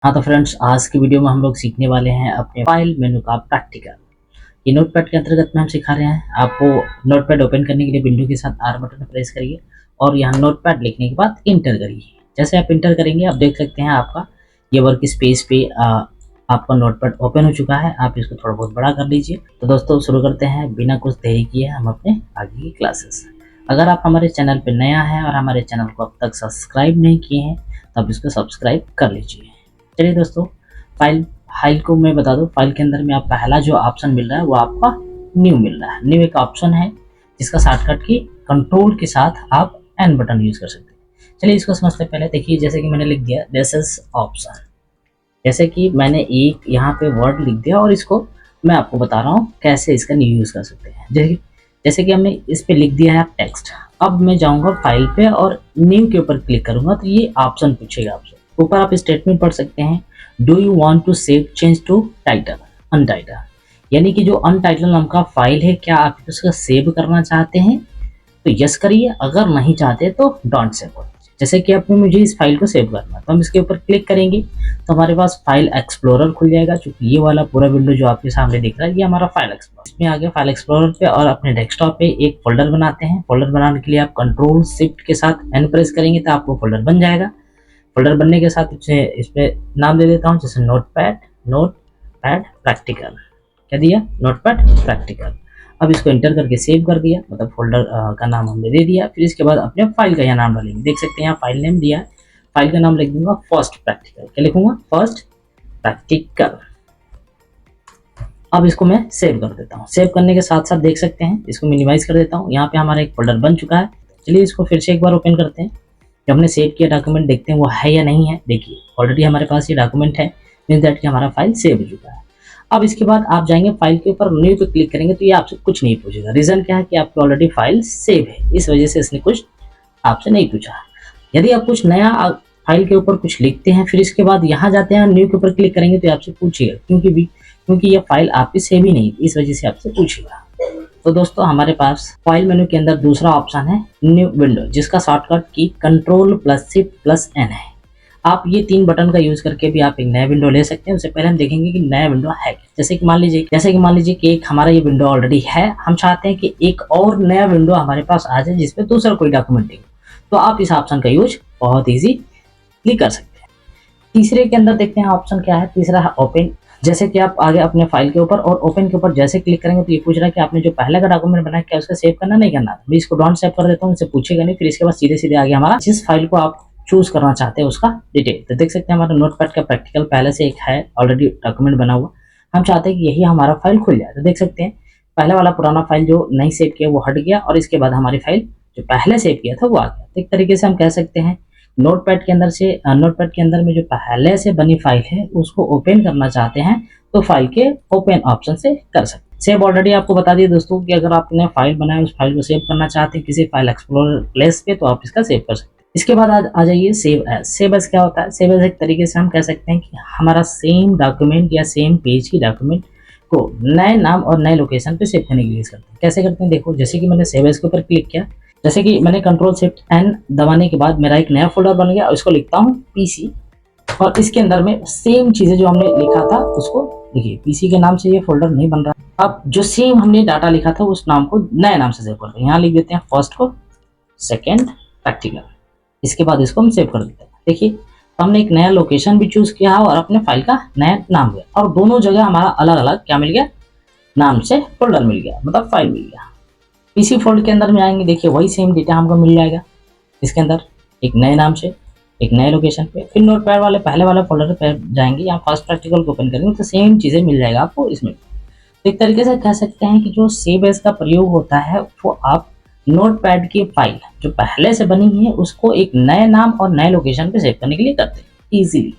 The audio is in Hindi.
हाँ तो फ्रेंड्स, आज की वीडियो में हम लोग सीखने वाले हैं अपने फाइल मेनू का प्रैक्टिकल। ये नोटपैड के अंतर्गत में हम सिखा रहे हैं आपको। नोटपैड ओपन करने के लिए विंडो के साथ आर बटन प्रेस करिए और यहाँ नोटपैड लिखने के बाद इंटर करिए। जैसे आप इंटर करेंगे आप देख सकते हैं आपका ये वर्क स्पेस पे आपका नोटपैड ओपन हो चुका है। आप इसको थोड़ा बहुत बड़ा कर लीजिए। तो दोस्तों शुरू करते हैं बिना कुछ देरी किए हम अपने आगे की क्लासेस। अगर आप हमारे चैनल पर नया है और हमारे चैनल को अब तक सब्सक्राइब नहीं किए हैं तो आप इसको सब्सक्राइब कर लीजिए। चलिए दोस्तों, फाइल को मैं बता दूं, फाइल के अंदर में आप पहला जो ऑप्शन मिल रहा है वो आपका न्यू मिल रहा है। न्यू एक ऑप्शन है जिसका शॉर्टकट की कंट्रोल के साथ आप एन बटन यूज कर सकते हैं। चलिए इसको समझते हैं। पहले देखिए, जैसे कि मैंने लिख दिया दिस इज ऑप्शन। जैसे कि मैंने एक यहाँ पे वर्ड लिख दिया और इसको मैं आपको बता रहा हूँ कैसे इसका न्यू यूज कर सकते हैं। जैसे कि हमने इस पे लिख दिया है टेक्स्ट। अब मैं जाऊंगा फाइल पे और न्यू के ऊपर क्लिक करूंगा तो ये ऑप्शन पूछेगा आपसे। ऊपर आप स्टेटमेंट पढ़ सकते हैं, do you want to save change to title untitled, यानी कि जो अनटाइटल नाम का फाइल है क्या आप उसका सेव करना चाहते हैं तो यस करिए, अगर नहीं चाहते तो डोंट सेव करिए। जैसे कि आपको मुझे इस फाइल को सेव करना है तो हम इसके ऊपर क्लिक करेंगे तो हमारे पास फाइल एक्सप्लोरर खुल जाएगा। चूंकि ये वाला पूरा विंडो जो आपके सामने दिख रहा है ये हमारा फाइल एक्सप्लोरर। इसमें आगे फाइल एक्सप्लोरर पे और अपने डेस्कटॉप पे एक फोल्डर बनाते हैं। फोल्डर बनाने के लिए आप कंट्रोल शिफ्ट के साथ एन प्रेस करेंगे तो आपको फोल्डर बन जाएगा। फोल्डर बनने के साथ इस पे नाम दे देता हूँ, जैसे नोटपैड प्रैक्टिकल। क्या दिया? Notepad practical. अब इसको एंटर करके सेव कर दिया, मतलब फोल्डर का नाम हमने दे दिया। फिर इसके बाद अपने फाइल का यहाँ नाम डालेंगे। देख सकते हैं यहाँ फाइल नेम दिया है। फाइल का नाम लिख दूंगा फर्स्ट प्रैक्टिकल। क्या लिखूंगा? First practical. अब इसको मैं सेव कर देता हूँ। सेव करने के साथ साथ देख सकते हैं इसको मिनिमाइज कर देता हूँ। यहाँ पे हमारा एक फोल्डर बन चुका है। चलिए इसको फिर से एक बार ओपन करते हैं। जो हमने सेव किया डॉक्यूमेंट देखते हैं वो है या नहीं है। देखिए ऑलरेडी हमारे पास ये डॉक्यूमेंट है, मीन्स दैट कि हमारा फाइल सेव हो चुका है। अब इसके बाद आप जाएंगे फाइल के ऊपर न्यू पे क्लिक करेंगे तो ये आपसे कुछ नहीं पूछेगा। रीजन क्या है कि आपकी ऑलरेडी फाइल सेव है, इस वजह से इसने कुछ आपसे नहीं पूछा। यदि आप कुछ नया फाइल के ऊपर कुछ लिखते हैं फिर इसके बाद यहाँ जाते हैं न्यू के ऊपर क्लिक करेंगे तो आपसे पूछेगा, क्योंकि ये फाइल आपकी सेव ही नहीं, इस वजह से आपसे पूछेगा। तो दोस्तों हमारे पास फाइल मेनू के अंदर दूसरा ऑप्शन है न्यू विंडो, जिसका shortcut key control plus shift plus N है। आप ये 3 बटन का यूज करके भी आप एक नया विंडो ले सकते हैं। उससे पहले हम देखेंगे कि नया विंडो है क्या। जैसे कि मान लीजिए कि एक हमारा ये विंडो ऑलरेडी है, हम चाहते हैं कि एक और नया विंडो हमारे पास आ जाए जिसपे दूसरा कोई डॉक्यूमेंट हो, तो आप इस ऑप्शन का यूज बहुत ईजीली कर सकते हैं। तीसरे के अंदर देखते हैं ऑप्शन क्या है। तीसरा है ओपन। जैसे कि आप आगे अपने फाइल के ऊपर और ओपन के ऊपर जैसे क्लिक करेंगे तो ये पूछ रहा है कि आपने जो पहले का डॉक्यूमेंट बनाया क्या उसका सेव करना नहीं करना। मैं इसको डोंट सेव कर देता हूँ, इससे पूछेगा नहीं। फिर इसके बाद सीधे सीधे आगे हमारा जिस फाइल को आप चूज करना चाहते हैं उसका डिटेल। तो देख सकते हैं हमारा नोटपैड का प्रैक्टिकल पहले से एक है ऑलरेडी डॉक्यूमेंट बना हुआ। हम चाहते हैं कि यही हमारा फाइल खुल जाए। तो देख सकते हैं पहले वाला पुराना फाइल जो नहीं सेव किया वो हट गया और इसके बाद हमारी फाइल जो पहले सेव किया था वो आ गया। तो एक तरीके से हम कह सकते हैं नोटपैड के अंदर में जो पहले से बनी फाइल है उसको ओपन करना चाहते हैं तो फाइल के ओपन ऑप्शन से कर सकते हैं। सेव ऑलरेडी आपको बता दिया दोस्तों कि अगर आपने फाइल बनाया उस फाइल को सेव करना चाहते हैं किसी फाइल एक्सप्लोरर प्लेस पे तो आप इसका सेव कर सकते हैं। इसके बाद आ जाइए सेव एज। सेव एज क्या होता है? सेव एज एक तरीके से हम कह सकते हैं कि हमारा सेम डॉक्यूमेंट या सेम पेज की डॉक्यूमेंट को नए नाम और नए लोकेशन पे सेव करने के लिए यूज करते हैं। कैसे करते हैं देखो, जैसे कि मैंने सेव एज के ऊपर क्लिक किया, जैसे कि मैंने कंट्रोल शिफ्ट एन दबाने के बाद मेरा एक नया फोल्डर बन गया। उसको लिखता हूँ पीसी और इसके अंदर में सेम चीजें जो हमने लिखा था उसको देखिए, पीसी के नाम से ये फोल्डर नहीं बन रहा। अब जो सेम हमने डाटा लिखा था उस नाम को नए नाम से सेव करते हैं। यहाँ लिख देते हैं फर्स्ट को सेकेंड प्रैक्टिकल। इसके बाद इसको हम सेव कर देते हैं। देखिए तो हमने एक नया लोकेशन भी चूज किया और अपने फाइल का नया नाम दिया और दोनों जगह हमारा अलग अलग क्या मिल गया, नाम से फोल्डर मिल गया, मतलब फाइल मिल गया। पीसी फोल्डर के अंदर में आएंगे, देखिए वही सेम डेटा हमको मिल जाएगा इसके अंदर एक नए नाम से एक नए लोकेशन पे। फिर नोटपैड वाले पहले वाले फोल्डर पे जाएंगे, यहाँ फर्स्ट प्रैक्टिकल को ओपन करेंगे तो सेम चीजें मिल जाएगा आपको इसमें। तो एक तरीके से कह सकते हैं कि जो सेव एज का प्रयोग होता है वो आप नोटपैड की फाइल जो पहले से बनी है उसको एक नए नाम और नए लोकेशन पे सेव करने के लिए करते हैं इजीली।